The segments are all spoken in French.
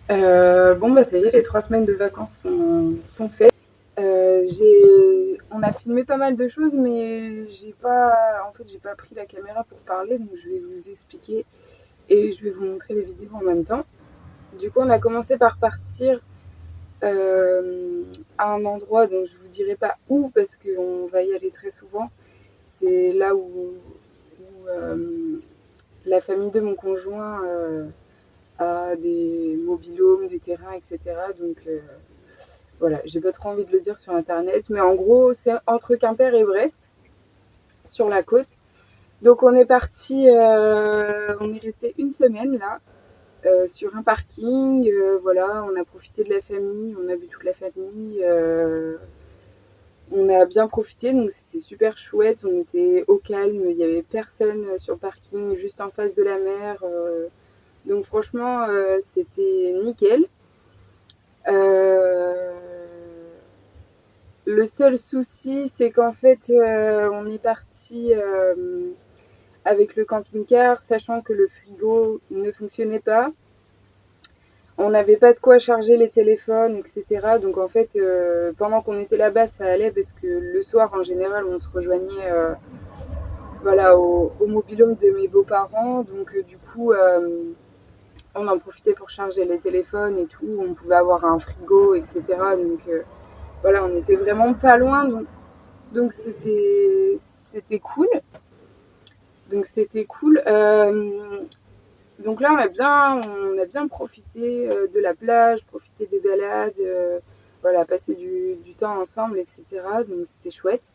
Bon, bah, ça y est, les 3 semaines de vacances sont faites. On a filmé pas mal de choses, mais j'ai pas pris la caméra pour parler, donc je vais vous expliquer et je vais vous montrer les vidéos en même temps. Du coup, on a commencé par partir à un endroit dont je vous dirai pas où parce qu'on va y aller très souvent. C'est là où la famille de mon conjoint a des mobilhomes, des terrains, etc. Donc voilà, j'ai pas trop envie de le dire sur internet, mais en gros, c'est entre Quimper et Brest, sur la côte. Donc on est parti, on est resté une semaine là, sur un parking. Voilà, on a profité de la famille, on a vu toute la famille. On a bien profité, donc c'était super chouette. On était au calme, il y avait personne sur le parking, juste en face de la mer. Donc franchement, c'était nickel. Euh, Le seul souci, c'est qu'en fait, on est parti avec le camping-car, sachant que le frigo ne fonctionnait pas. On n'avait pas de quoi charger les téléphones, etc. Donc en fait, pendant qu'on était là-bas, ça allait parce que le soir, en général, on se rejoignait voilà, au mobil-home de mes beaux-parents. Donc du coup, on en profitait pour charger les téléphones et tout. On pouvait avoir un frigo, etc. Donc voilà, on était vraiment pas loin. Donc c'était cool. Donc c'était cool. Donc là, on a bien profité de la plage, profité des balades, voilà, passer du temps ensemble, etc. Donc c'était chouette.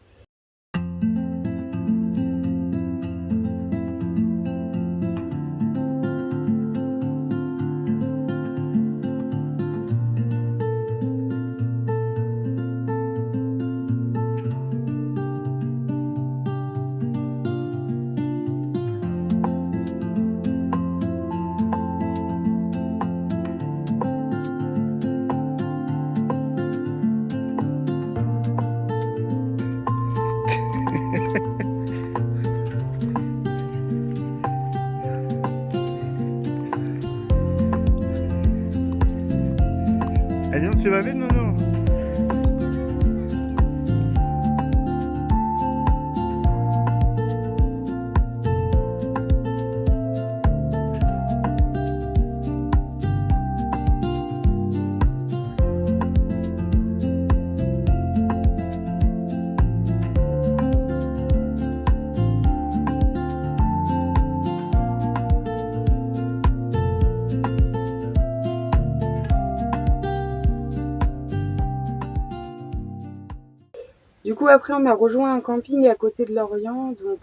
Allez, non, tu vas vite, Nono? Du coup, après, on a rejoint un camping à côté de Lorient, donc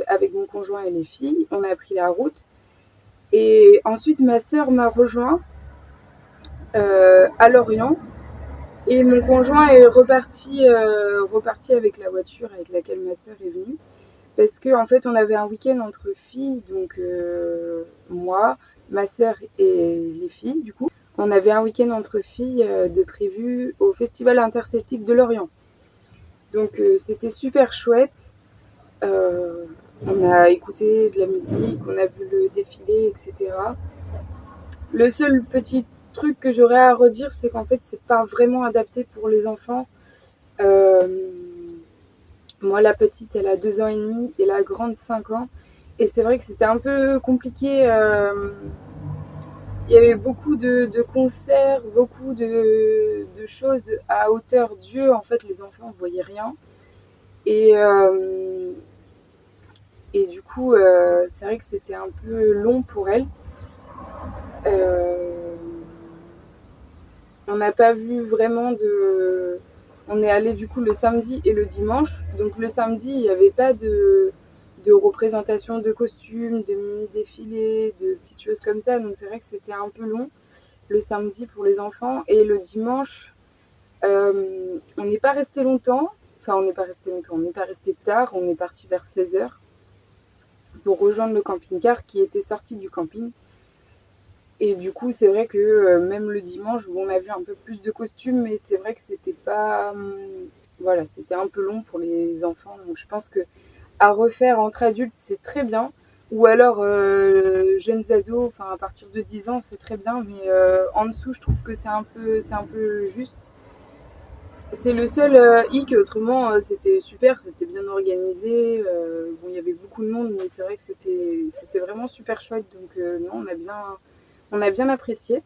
avec mon conjoint et les filles. On a pris la route. Et ensuite, ma sœur m'a rejoint à Lorient. Et mon conjoint est reparti avec la voiture avec laquelle ma sœur est venue. Parce qu'en fait, on avait un week-end entre filles, donc moi, ma sœur et les filles, du coup. On avait un week-end entre filles de prévu au Festival interceltique de Lorient. Donc c'était super chouette. Euh, on a écouté de la musique, on a vu le défilé, etc. Le seul petit truc que j'aurais à redire, c'est qu'en fait, c'est pas vraiment adapté pour les enfants. Euh, Moi, la petite, elle a 2 ans et demi et la grande 5 ans. Et c'est vrai que c'était un peu compliqué. Il y avait beaucoup de concerts, beaucoup de choses à hauteur d'yeux. En fait, les enfants ne voyaient rien. Et, euh, et du coup, c'est vrai que c'était un peu long pour elle. Euh, on n'a pas vu vraiment de. On est allé du coup le samedi et le dimanche. Donc le samedi, il n'y avait pas de représentation de costumes, de mini-défilés, de petites choses comme ça. Donc c'est vrai que c'était un peu long le samedi pour les enfants. Et le dimanche, on n'est pas resté longtemps. Enfin, on n'est pas resté longtemps, on n'est pas resté tard. On est parti vers 16 h pour rejoindre le camping-car qui était sorti du camping. Et du coup, c'est vrai que même le dimanche, bon, on a vu un peu plus de costumes, mais c'est vrai que c'était pas. Voilà, c'était un peu long pour les enfants. Donc je pense que à refaire entre adultes, c'est très bien. Ou alors jeunes ados, enfin à partir de 10 ans, c'est très bien, mais en dessous, je trouve que c'est un peu juste. C'est le seul hic, autrement c'était super, c'était bien organisé. Bon, il y avait beaucoup de monde, mais c'est vrai que c'était vraiment super chouette. Donc non, on a bien apprécié.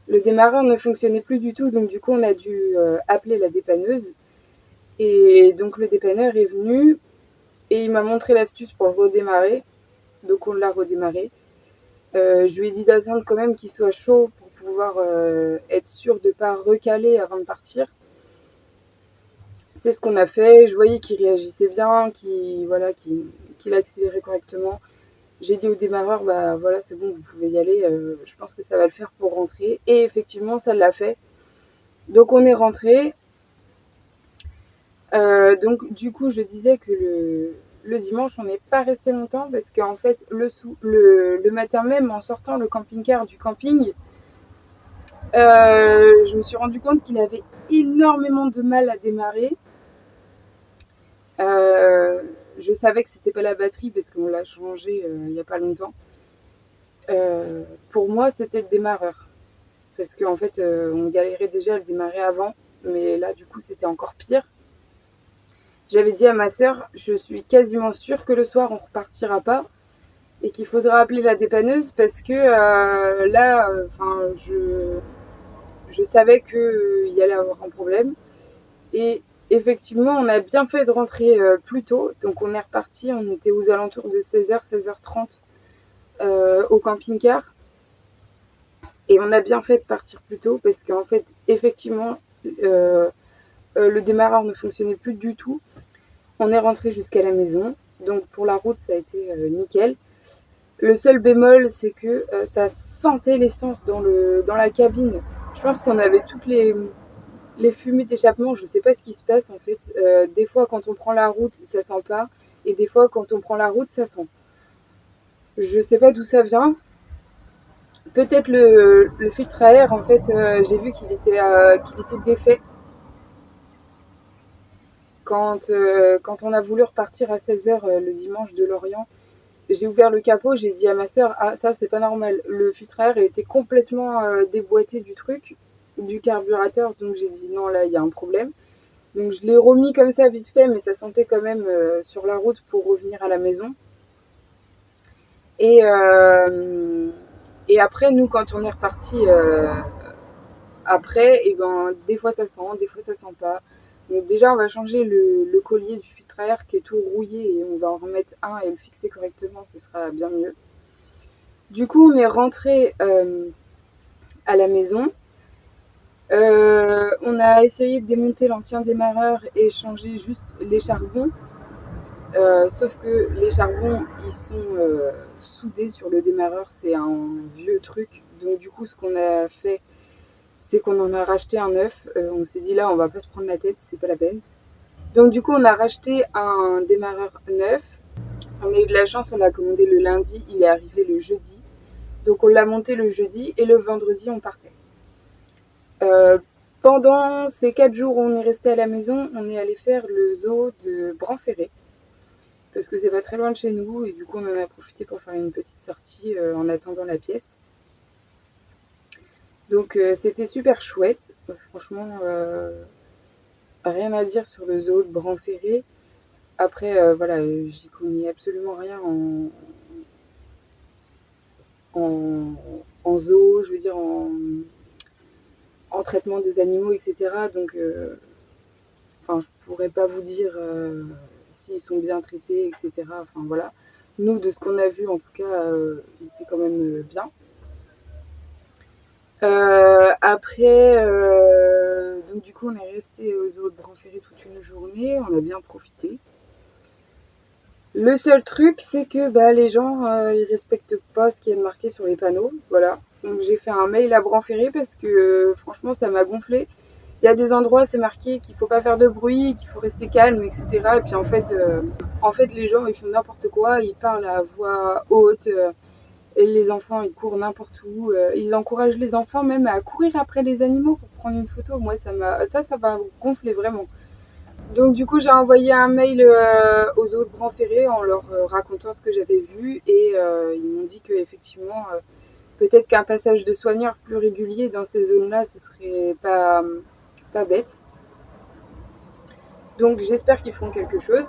Le démarreur ne fonctionnait plus du tout, donc du coup on a dû appeler la dépanneuse. Et donc le dépanneur est venu et il m'a montré l'astuce pour le redémarrer. Donc on l'a redémarré. Je lui ai dit d'attendre quand même qu'il soit chaud pour pouvoir être sûr de ne pas recaler avant de partir. C'est ce qu'on a fait. Je voyais qu'il réagissait bien, qu'il accélérait correctement. J'ai dit au démarreur, bah voilà, c'est bon, vous pouvez y aller. Je pense que ça va le faire pour rentrer. Et effectivement, ça l'a fait. Donc on est rentré. Donc du coup, je disais que le dimanche, on n'est pas resté longtemps parce qu'en fait, le matin même, en sortant le camping-car du camping, je me suis rendu compte qu'il avait énormément de mal à démarrer. Je savais que c'était pas la batterie parce qu'on l'a changé il y a pas longtemps. Pour moi, c'était le démarreur parce qu'en fait, on galérait déjà à le démarrer avant, mais là, du coup, c'était encore pire. J'avais dit à ma sœur, je suis quasiment sûre que le soir, on repartira pas et qu'il faudra appeler la dépanneuse parce que là, je savais qu'il y allait avoir un problème. Et effectivement, on a bien fait de rentrer plus tôt. Donc on est reparti, on était aux alentours de 16h, 16h30 au camping-car. Et on a bien fait de partir plus tôt parce qu'en fait, effectivement, le démarreur ne fonctionnait plus du tout. On est rentré jusqu'à la maison. Donc pour la route, ça a été nickel. Le seul bémol, c'est que ça sentait l'essence dans la cabine. Je pense qu'on avait toutes les fumées d'échappement. Je ne sais pas ce qui se passe en fait. Des fois, quand on prend la route, ça sent pas. Et des fois, quand on prend la route, ça sent. Je ne sais pas d'où ça vient. Peut-être le filtre à air, en fait, j'ai vu qu'il était défait. Quand on a voulu repartir à 16h le dimanche de Lorient, j'ai ouvert le capot, j'ai dit à ma sœur, ah ça c'est pas normal, le filtre à air était complètement déboîté du truc, du carburateur, donc j'ai dit non là il y a un problème. Donc je l'ai remis comme ça vite fait, mais ça sentait quand même sur la route pour revenir à la maison. Et, euh, et après nous quand on est reparti après, et ben des fois ça sent, des fois ça sent pas. Donc déjà on va changer le collier du filtre à air qui est tout rouillé et on va en remettre un et le fixer correctement, ce sera bien mieux. Du coup, on est rentré à la maison On a essayé de démonter l'ancien démarreur et changer juste les charbons. Sauf que les charbons, ils sont soudés sur le démarreur, c'est un vieux truc. Donc du coup, ce qu'on a fait, c'est qu'on en a racheté un neuf. On s'est dit là, on va pas se prendre la tête, c'est pas la peine. Donc du coup, on a racheté un démarreur neuf. On a eu de la chance, on l'a commandé le lundi, il est arrivé le jeudi. Donc on l'a monté le jeudi et le vendredi, on partait. Euh, Pendant ces 4 jours où on est resté à la maison, on est allé faire le zoo de Branferré. Parce que c'est pas très loin de chez nous et du coup on en a profité pour faire une petite sortie en attendant la pièce. Donc c'était super chouette, franchement rien à dire sur le zoo de Branferré. Après voilà, j'y connais absolument rien en zoo, je veux dire en traitement des animaux, etc. Donc enfin je pourrais pas vous dire s'ils sont bien traités, etc. Enfin voilà. Nous, de ce qu'on a vu, en tout cas, ils étaient quand même bien. Après, donc du coup, on est resté aux zoo de Branferré toute une journée. On a bien profité. Le seul truc, c'est que bah, les gens, ils respectent pas ce qui est marqué sur les panneaux. Voilà. Donc j'ai fait un mail à Branferré parce que franchement, ça m'a gonflé. Il y a des endroits, c'est marqué qu'il faut pas faire de bruit, qu'il faut rester calme, etc. Et puis en fait, les gens, ils font n'importe quoi. Ils parlent à voix haute. Et les enfants, ils courent n'importe où. Ils encouragent les enfants même à courir après les animaux pour prendre une photo. Moi, ça m'a gonflé vraiment. Donc du coup, j'ai envoyé un mail aux zoo de Branferré en leur racontant ce que j'avais vu et ils m'ont dit que effectivement, peut-être qu'un passage de soigneurs plus régulier dans ces zones-là, ce serait pas bête. Donc j'espère qu'ils feront quelque chose.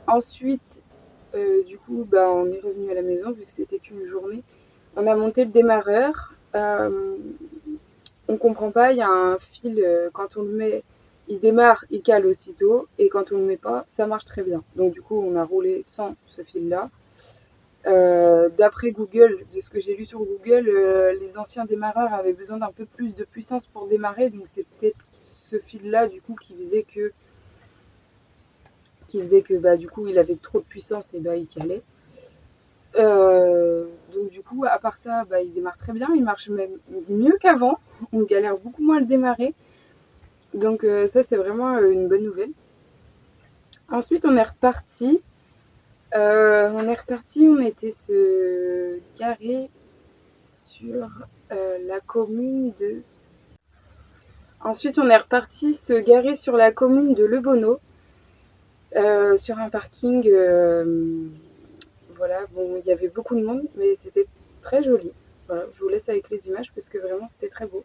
Ensuite, du coup, bah, on est revenu à la maison vu que c'était qu'une journée. On a monté le démarreur. On comprend pas, il y a un fil, quand on le met, il démarre, il cale aussitôt, et quand on le met pas, ça marche très bien. Donc du coup, on a roulé sans ce fil-là. D'après Google, de ce que j'ai lu sur Google, les anciens démarreurs avaient besoin d'un peu plus de puissance pour démarrer, donc c'est peut-être ce fil-là du coup qui faisait que bah, du coup il avait trop de puissance et bah, il calait. Donc du coup, à part ça, bah, il démarre très bien, il marche même mieux qu'avant. On galère beaucoup moins à le démarrer. Donc ça, c'est vraiment une bonne nouvelle. Ensuite, on est reparti. On était se garer sur la commune de... Ensuite, on est reparti se garer sur la commune de Le Bonneau, sur un parking. Voilà, bon, il y avait beaucoup de monde, mais c'était très joli. Voilà, je vous laisse avec les images parce que vraiment, c'était très beau.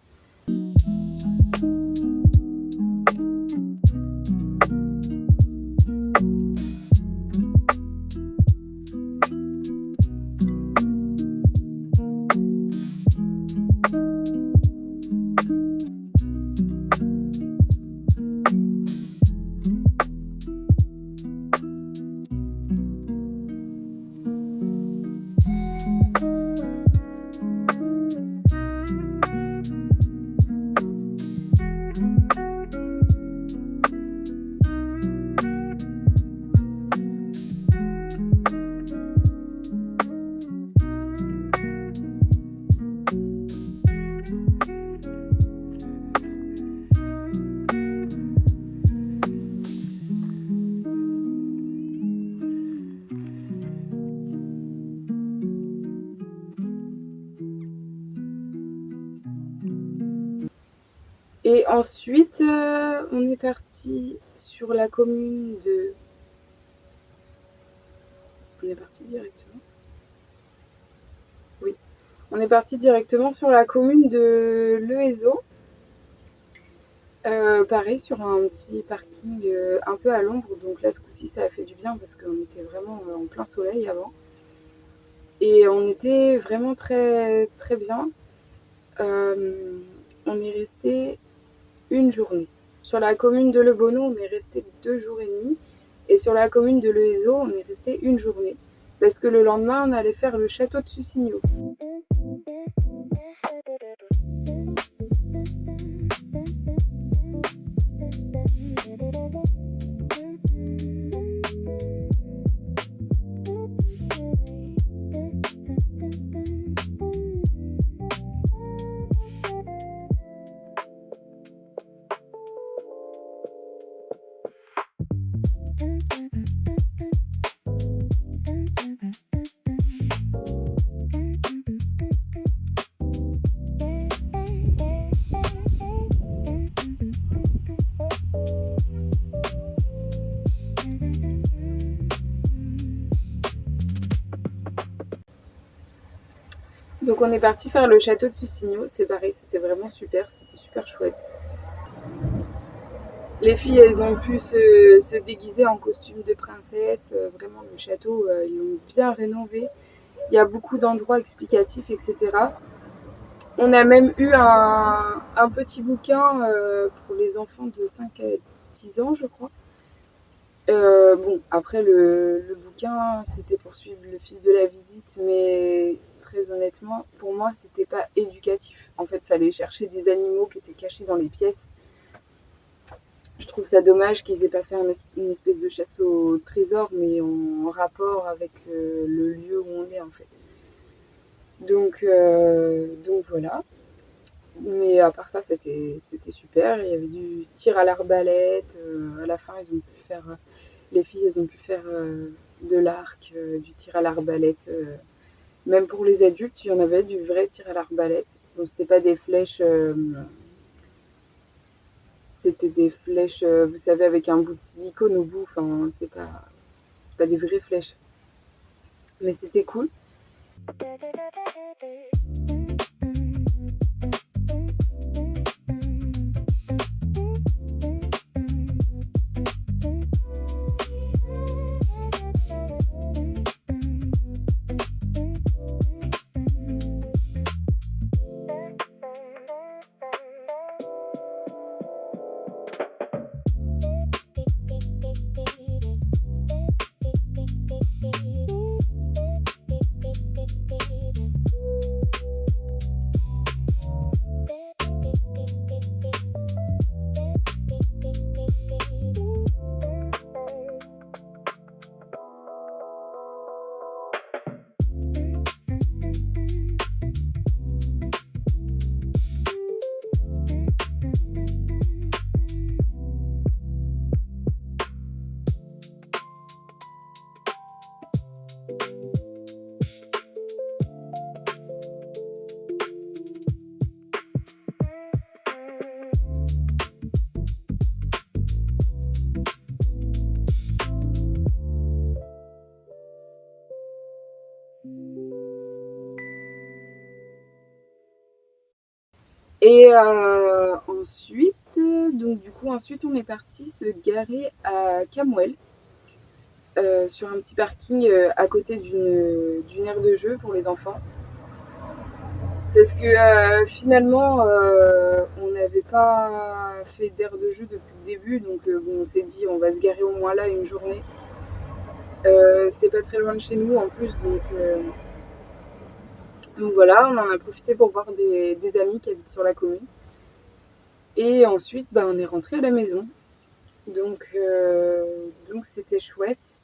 Et ensuite, on est parti sur la commune de... On est parti directement. Oui. On est parti directement sur la commune de Lehézo. Pareil, sur un petit parking un peu à l'ombre. Donc là, ce coup-ci, ça a fait du bien parce qu'on était vraiment en plein soleil avant. Et on était vraiment très, très bien. On est resté une journée. Sur la commune de Le Bonneau, on est resté 2 jours et demi. Et sur la commune de Lehézo, on est resté une journée. Parce que le lendemain, on allait faire le château de Sussigno. Donc on est parti faire le château de Sussigno, c'est pareil, c'était vraiment super, c'était super chouette. Les filles, elles ont pu se déguiser en costume de princesse, vraiment le château, ils l'ont bien rénové. Il y a beaucoup d'endroits explicatifs, etc. On a même eu un petit bouquin pour les enfants de 5 à 10 ans, je crois. Bon, après le bouquin, c'était pour suivre le fil de la visite, mais très honnêtement, pour moi, c'était pas éducatif. En fait, il fallait chercher des animaux qui étaient cachés dans les pièces. Je trouve ça dommage qu'ils aient pas fait une espèce de chasse au trésor, mais en rapport avec le lieu où on est, en fait. Donc voilà. Mais à part ça, c'était super. Il y avait du tir à l'arbalète. À la fin, les filles, elles ont pu faire de l'arc, du tir à l'arbalète. Même pour les adultes, il y en avait du vrai tir à l'arbalète. Donc c'était pas des flèches, c'était des flèches, vous savez, avec un bout de silicone au bout. Enfin, c'est pas des vraies flèches. Mais c'était cool. Et ensuite, ensuite, on est parti se garer à Camouel, sur un petit parking à côté d'une aire de jeu pour les enfants. Parce que finalement, on n'avait pas fait d'aire de jeu depuis le début, donc bon, on s'est dit on va se garer au moins là une journée. C'est pas très loin de chez nous en plus, donc voilà, on en a profité pour voir des amis qui habitent sur la commune. Et ensuite, on est rentré à la maison. Donc c'était chouette.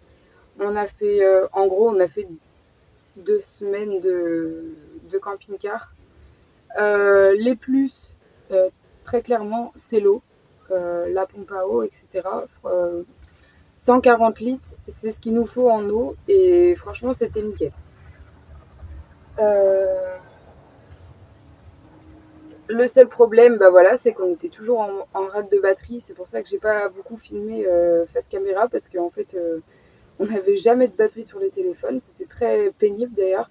En gros, on a fait 2 semaines de camping-car. Les plus, très clairement, c'est l'eau, la pompe à eau, etc. 140 litres, c'est ce qu'il nous faut en eau. Et franchement, c'était nickel. Le seul problème, bah voilà, c'est qu'on était toujours en rate de batterie. C'est pour ça que j'ai pas beaucoup filmé face caméra parce qu'en fait, on n'avait jamais de batterie sur les téléphones. C'était très pénible d'ailleurs.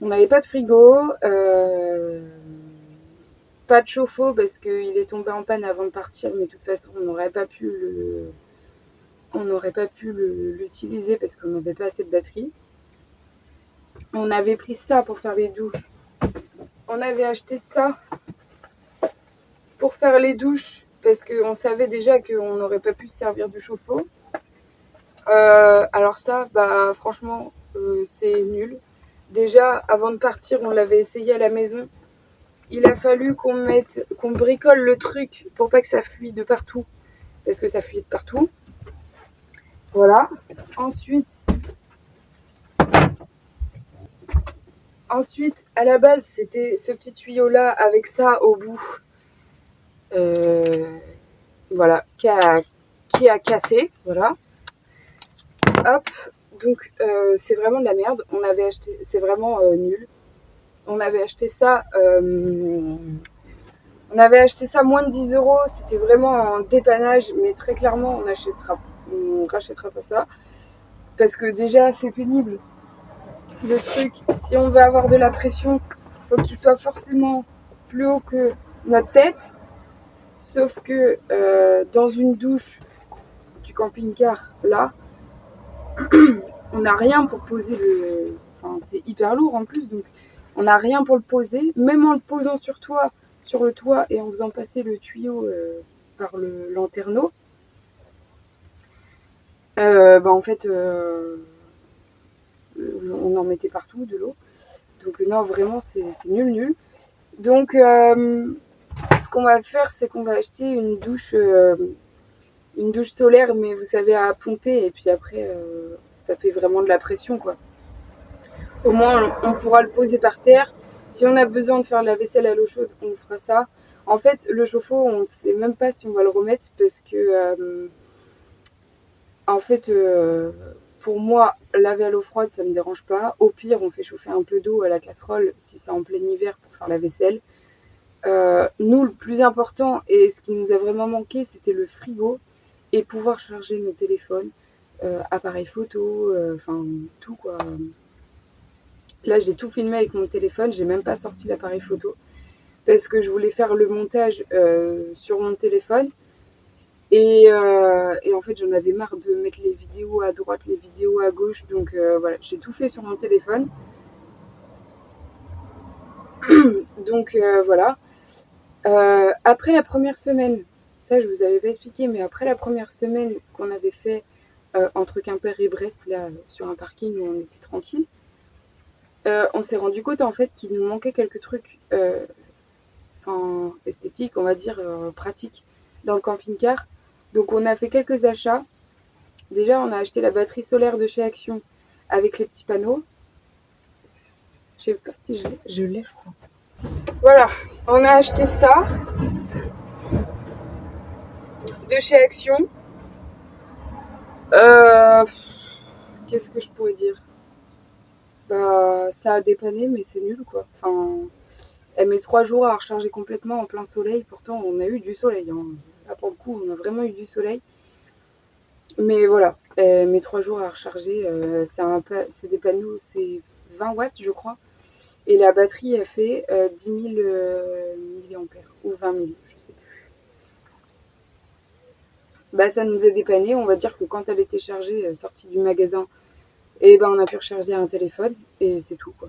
On n'avait pas de frigo, pas de chauffe-eau parce qu'il est tombé en panne avant de partir, mais de toute façon, on n'aurait pas pu l'utiliser parce qu'on n'avait pas assez de batterie. On avait pris ça pour faire les douches. On avait acheté ça pour faire les douches parce qu'on savait déjà qu'on n'aurait pas pu se servir du chauffe-eau. Alors ça, bah franchement, c'est nul. Déjà, avant de partir, on l'avait essayé à la maison. Il a fallu qu'on bricole le truc pour pas que ça fuit de partout, parce que ça fuit de partout. Voilà. Ensuite, à la base, c'était ce petit tuyau-là avec ça au bout. Voilà, qui a cassé. Voilà. Hop. Donc, c'est vraiment de la merde. On avait acheté, c'est vraiment nul. On avait acheté ça. On avait acheté ça moins de 10 euros. C'était vraiment un dépannage, mais très clairement, on rachètera pas ça. Parce que déjà, c'est pénible. Le truc, si on veut avoir de la pression, il faut qu'il soit forcément plus haut que notre tête. Sauf que dans une douche du camping-car, là, on n'a rien pour poser le. Enfin, c'est hyper lourd en plus, donc on n'a rien pour le poser. Même en le posant sur le toit et en faisant passer le tuyau par le lanterneau, bah en fait, on en mettait partout de l'eau. Donc non, vraiment, c'est nul. Donc, ce qu'on va faire, c'est qu'on va acheter une douche solaire, mais vous savez, à pomper, et puis après, ça fait vraiment de la pression, quoi. Au moins, on pourra le poser par terre. Si on a besoin de faire la vaisselle à l'eau chaude, on fera ça. En fait, le chauffe-eau, on ne sait même pas si on va le remettre parce que, en fait, pour moi, laver à l'eau froide, ça ne me dérange pas. Au pire, on fait chauffer un peu d'eau à la casserole si c'est en plein hiver pour faire la vaisselle. Nous, le plus important et ce qui nous a vraiment manqué, c'était le frigo et pouvoir charger nos téléphones, appareil photo, enfin tout quoi. Là, j'ai tout filmé avec mon téléphone, j'ai même pas sorti l'appareil photo parce que je voulais faire le montage sur mon téléphone et en fait, j'en avais marre de mettre les vidéos à droite, les vidéos à gauche, donc voilà, j'ai tout fait sur mon téléphone. Donc voilà. Après la première semaine, ça je vous avais pas expliqué, mais après la première semaine qu'on avait fait entre Quimper et Brest, là, sur un parking où on était tranquille, on s'est rendu compte en fait qu'il nous manquait quelques trucs esthétiques, on va dire, pratiques dans le camping-car. Donc on a fait quelques achats. Déjà, on a acheté la batterie solaire de chez Action avec les petits panneaux. Je sais pas si je l'ai, je crois. Voilà, on a acheté ça de chez Action. Qu'est-ce que je pourrais dire? Bah, ça a dépanné, mais c'est nul quoi. Enfin, elle met 3 jours à recharger complètement en plein soleil. Pourtant, on a eu du soleil. Hein. Là, pour le coup, on a vraiment eu du soleil. Mais voilà, elle met 3 jours à recharger. C'est des panneaux, c'est 20 watts, je crois. Et la batterie, elle fait 10 000 milliampères ou 20 000, je sais plus. Bah, ça nous a dépanné. On va dire que quand elle était chargée, sortie du magasin, et ben on a pu recharger un téléphone et c'est tout quoi.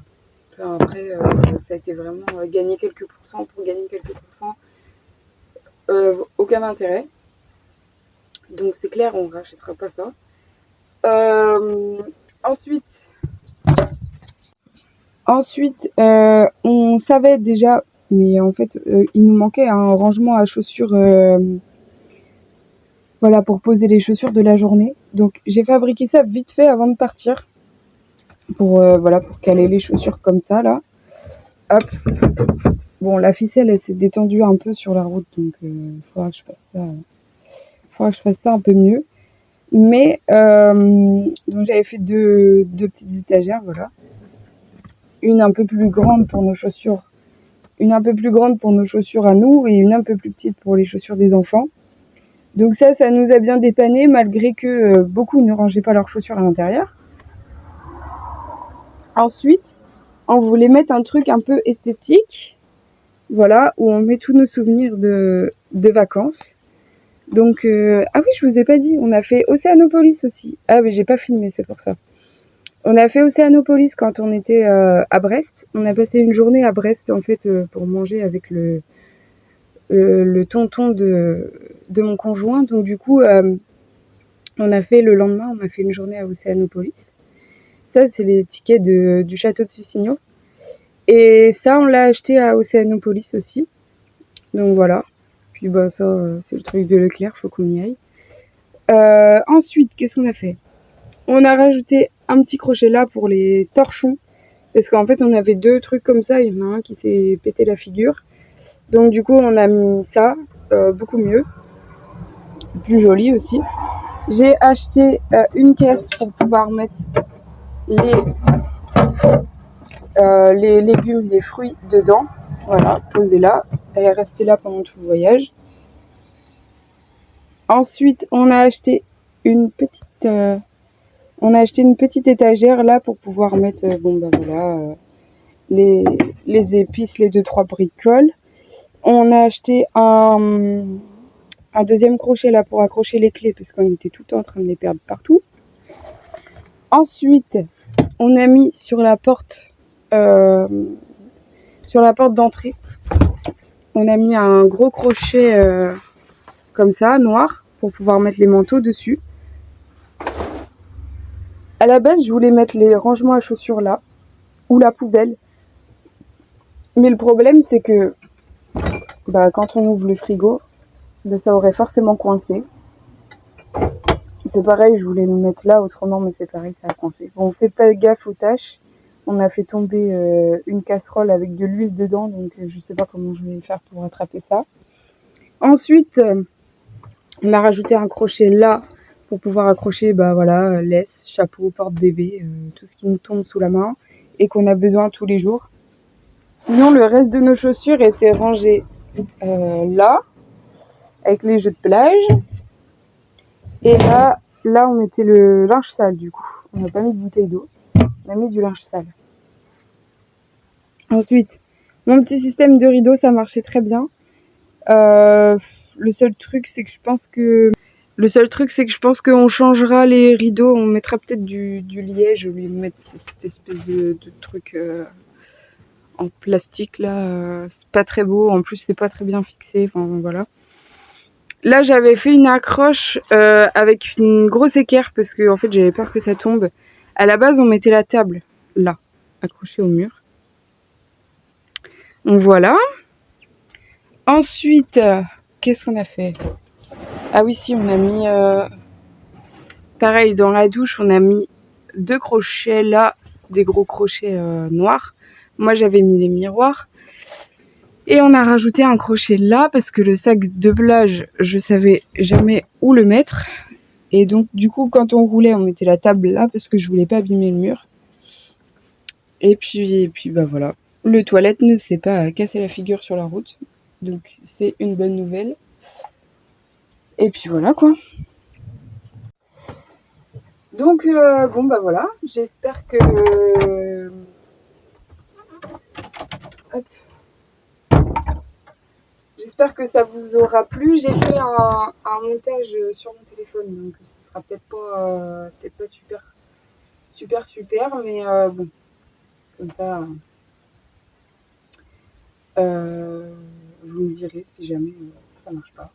Enfin, après, ça a été vraiment gagner quelques pourcents pour gagner quelques pourcents. Aucun intérêt. Donc c'est clair, on ne rachètera pas ça. Ensuite, on savait déjà, mais en fait, il nous manquait un rangement à chaussures. Voilà, pour poser les chaussures de la journée. Donc j'ai fabriqué ça vite fait avant de partir. Pour caler les chaussures comme ça là. Hop. Bon, la ficelle elle s'est détendue un peu sur la route, donc faudra que je fasse ça un peu mieux. Mais donc j'avais fait deux petites étagères, voilà. Une un peu plus grande pour nos chaussures, une un peu plus grande pour nos chaussures à nous et une un peu plus petite pour les chaussures des enfants. Donc ça nous a bien dépanné malgré que beaucoup ne rangeaient pas leurs chaussures à l'intérieur. Ensuite, on voulait mettre un truc un peu esthétique, voilà, où on met tous nos souvenirs de vacances. Donc, ah oui, je vous ai pas dit, on a fait Océanopolis aussi. Ah oui, j'ai pas filmé, c'est pour ça. On a fait Océanopolis quand on était à Brest. On a passé une journée à Brest, en fait, pour manger avec le tonton de mon conjoint. Donc, du coup, on a fait le lendemain, on a fait une journée à Océanopolis. Ça, c'est les tickets du château de Sussigno. Et ça, on l'a acheté à Océanopolis aussi. Donc voilà. Puis bah ça, c'est le truc de Leclerc, faut qu'on y aille. Ensuite, qu'est-ce qu'on a fait? On a rajouté un petit crochet là pour les torchons. Parce qu'en fait, on avait 2 trucs comme ça. Il y en a un qui s'est pété la figure. Donc du coup, on a mis ça, beaucoup mieux. Plus joli aussi. J'ai acheté une caisse pour pouvoir mettre les légumes, les fruits dedans. Voilà, posée là. Elle est restée là pendant tout le voyage. Ensuite, on a acheté une petite étagère là pour pouvoir mettre les épices, les 2-3 bricoles. On a acheté un deuxième crochet là pour accrocher les clés parce qu'on était tout le temps en train de les perdre partout. Ensuite, on a mis sur la porte d'entrée, on a mis un gros crochet comme ça, noir, pour pouvoir mettre les manteaux dessus. À la base, je voulais mettre les rangements à chaussures là, ou la poubelle. Mais le problème, c'est que quand on ouvre le frigo, ça aurait forcément coincé. C'est pareil, je voulais le mettre là autrement, mais c'est pareil, ça a coincé. Bon, on fait pas gaffe aux tâches. On a fait tomber une casserole avec de l'huile dedans, donc je sais pas comment je vais faire pour attraper ça. Ensuite, on a rajouté un crochet là pour pouvoir accrocher laisse, chapeau, porte-bébé, tout ce qui nous tombe sous la main et qu'on a besoin tous les jours. Sinon, le reste de nos chaussures était rangé là, avec les jeux de plage. Et là, on mettait le linge sale du coup. On n'a pas mis de bouteille d'eau, on a mis du linge sale. Ensuite, mon petit système de rideau, ça marchait très bien. Le seul truc, c'est que je pense qu'on changera les rideaux. On mettra peut-être du liège au lieu de mettre cette espèce de truc en plastique là. C'est pas très beau. En plus, c'est pas très bien fixé. Enfin, voilà. Là, j'avais fait une accroche avec une grosse équerre parce que en fait, j'avais peur que ça tombe. À la base, on mettait la table là, accrochée au mur. Donc voilà. Ensuite, qu'est-ce qu'on a fait? Ah oui, si, on a mis... pareil, dans la douche, on a mis 2 crochets là, des gros crochets noirs. Moi, j'avais mis les miroirs. Et on a rajouté un crochet là, parce que le sac de plage, je savais jamais où le mettre. Et donc, du coup, quand on roulait, on mettait la table là, parce que je voulais pas abîmer le mur. Et puis voilà. Le toilette ne s'est pas cassé la figure sur la route. Donc, c'est une bonne nouvelle. Et puis voilà, quoi. Donc, voilà. J'espère que... Hop. J'espère que ça vous aura plu. J'ai fait un montage sur mon téléphone, donc ce sera peut-être pas super, mais bon, comme ça, vous me direz si jamais ça marche pas.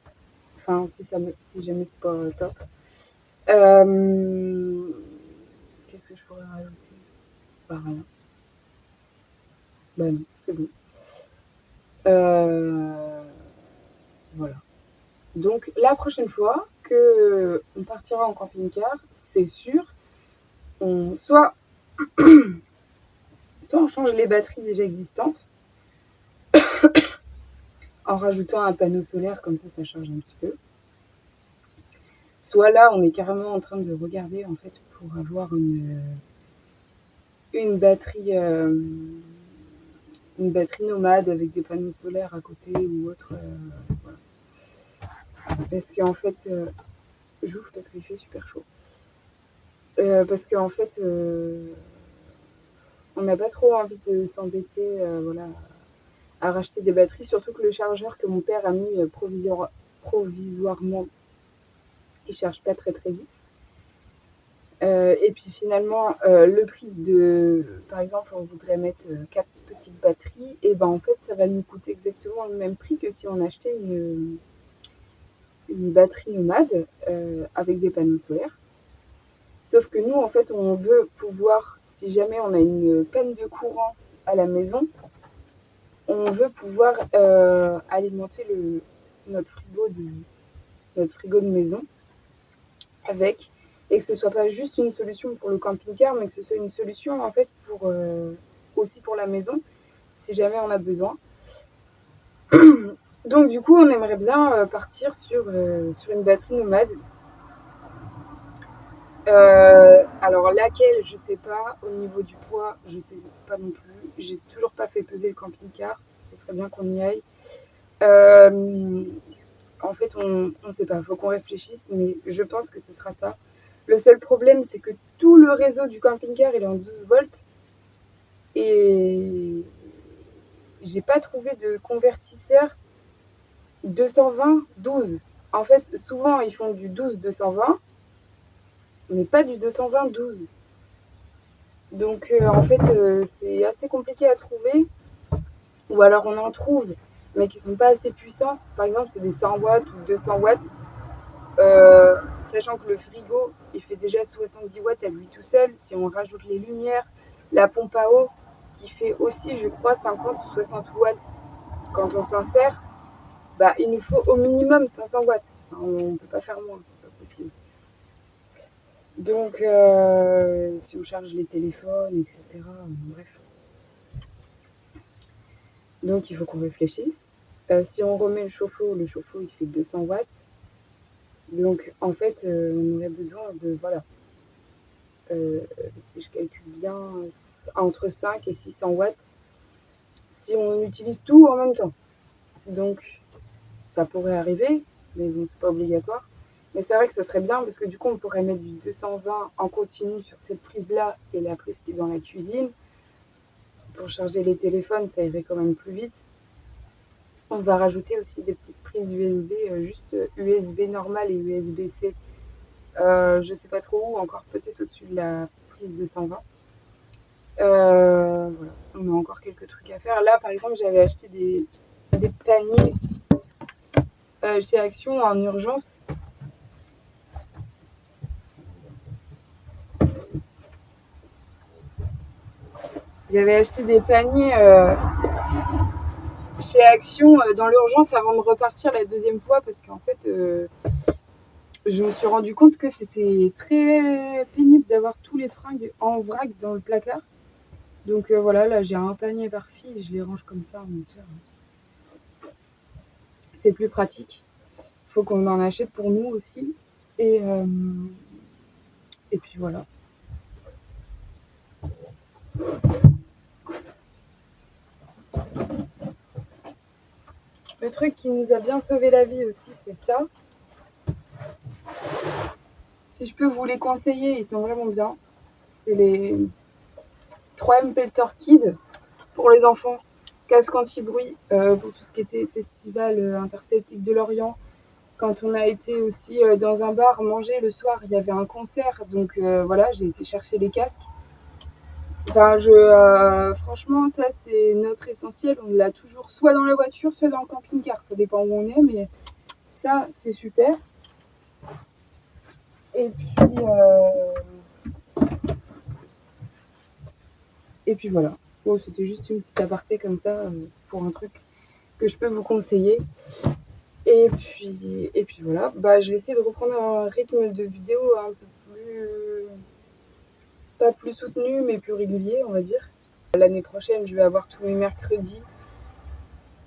Enfin, si jamais c'est pas top. Qu'est-ce que je pourrais rajouter? Bah rien. Bah non, c'est bon. Voilà. Donc la prochaine fois que on partira en camping-car, c'est sûr, soit on change les batteries déjà existantes en rajoutant un panneau solaire, comme ça charge un petit peu. Soit là, on est carrément en train de regarder en fait pour avoir une batterie une batterie nomade avec des panneaux solaires à côté ou autre. Voilà. Parce qu'en fait, j'ouvre parce qu'il fait super chaud. Parce qu'en fait, on n'a pas trop envie de s'embêter voilà, à racheter des batteries, surtout que le chargeur que mon père a mis provisoirement, il charge pas très très vite. Et puis finalement, le prix de, par exemple, on voudrait mettre 4 petites batteries, et ben en fait, ça va nous coûter exactement le même prix que si on achetait une batterie nomade avec des panneaux solaires. Sauf que nous, en fait, on veut pouvoir, si jamais on a une panne de courant à la maison, on veut pouvoir alimenter notre frigo de maison avec, et que ce soit pas juste une solution pour le camping-car, mais que ce soit une solution en fait pour aussi pour la maison, si jamais on a besoin. Donc du coup, on aimerait bien partir sur une batterie nomade. Alors laquelle, je sais pas. Au niveau du poids, je sais pas non plus. J'ai toujours pas fait peser le camping-car. Ce serait bien qu'on y aille. En fait, on sait pas. Faut qu'on réfléchisse, mais je pense que ce sera ça. Le seul problème, c'est que tout le réseau du camping-car, il est en 12 volts. Et j'ai pas trouvé de convertisseur 220 12. En fait, souvent, ils font du 12-220, mais pas du 220 12. Donc, en fait, c'est assez compliqué à trouver. Ou alors, on en trouve, mais qui sont pas assez puissants. Par exemple, c'est des 100 watts ou 200 watts. Sachant que le frigo, il fait déjà 70 watts à lui tout seul. Si on rajoute les lumières, la pompe à eau, qui fait aussi, je crois, 50 ou 60 watts quand on s'en sert, bah, il nous faut au minimum 500 watts. Enfin, on ne peut pas faire moins, c'est pas possible. Donc, si on charge les téléphones, etc., bref. Donc, il faut qu'on réfléchisse. Si on remet le chauffe-eau il fait 200 watts. Donc, en fait, on aurait besoin de, voilà, si je calcule bien, entre 5 et 600 watts, si on utilise tout en même temps. Donc, ça pourrait arriver, mais bon, c'est pas obligatoire. Mais c'est vrai que ce serait bien parce que du coup, on pourrait mettre du 220 en continu sur cette prise-là et la prise qui est dans la cuisine. Pour charger les téléphones, ça irait quand même plus vite. On va rajouter aussi des petites prises USB, juste USB normale et USB-C. Je sais pas trop où, encore peut-être au-dessus de la prise de 120. Voilà, on a encore quelques trucs à faire. Là, par exemple, j'avais acheté des paniers chez Action en urgence. J'avais acheté des paniers chez Action dans l'urgence avant de repartir la deuxième fois parce qu'en fait, je me suis rendu compte que c'était très pénible d'avoir tous les fringues en vrac dans le placard. Donc voilà, là j'ai un panier par fille, je les range comme ça en hauteur. C'est plus pratique. Il faut qu'on en achète pour nous aussi. Et puis voilà. Le truc qui nous a bien sauvé la vie aussi, c'est ça. Si je peux vous les conseiller, ils sont vraiment bien. C'est les 3M Peltor Kid pour les enfants. Casque anti-bruit pour tout ce qui était festival interceltique de Lorient. Quand on a été aussi dans un bar manger le soir, il y avait un concert. Donc voilà, j'ai été chercher les casques. Enfin, franchement, ça c'est notre essentiel. On l'a toujours soit dans la voiture, soit dans le camping-car. Ça dépend où on est, mais ça c'est super. Et puis voilà. Bon, c'était juste une petite aparté comme ça pour un truc que je peux vous conseiller. Et puis voilà. Bah, je vais essayer de reprendre un rythme de vidéo un peu plus, pas plus soutenu, mais plus régulier, on va dire. L'année prochaine, je vais avoir tous mes mercredis.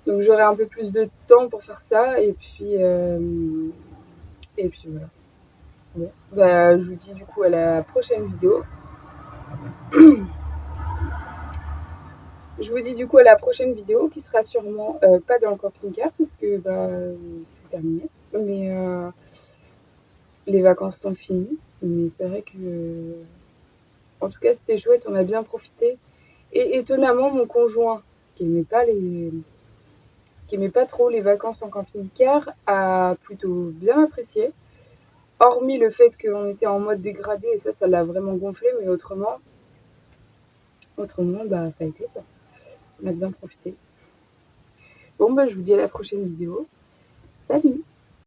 Donc j'aurai un peu plus de temps pour faire ça. Et puis voilà. Bon. Bah, je vous dis du coup à la prochaine vidéo. Je vous dis du coup à la prochaine vidéo qui sera sûrement pas dans le camping-car parce que c'est terminé. Mais les vacances sont finies. Mais c'est vrai que, en tout cas, c'était chouette, on a bien profité. Et étonnamment, mon conjoint, qui aimait pas qui aimait pas trop les vacances en camping-car, a plutôt bien apprécié. Hormis le fait qu'on était en mode dégradé, et ça l'a vraiment gonflé, mais autrement, ça a été quoi. On a bien profité. Bon, je vous dis à la prochaine vidéo. Salut!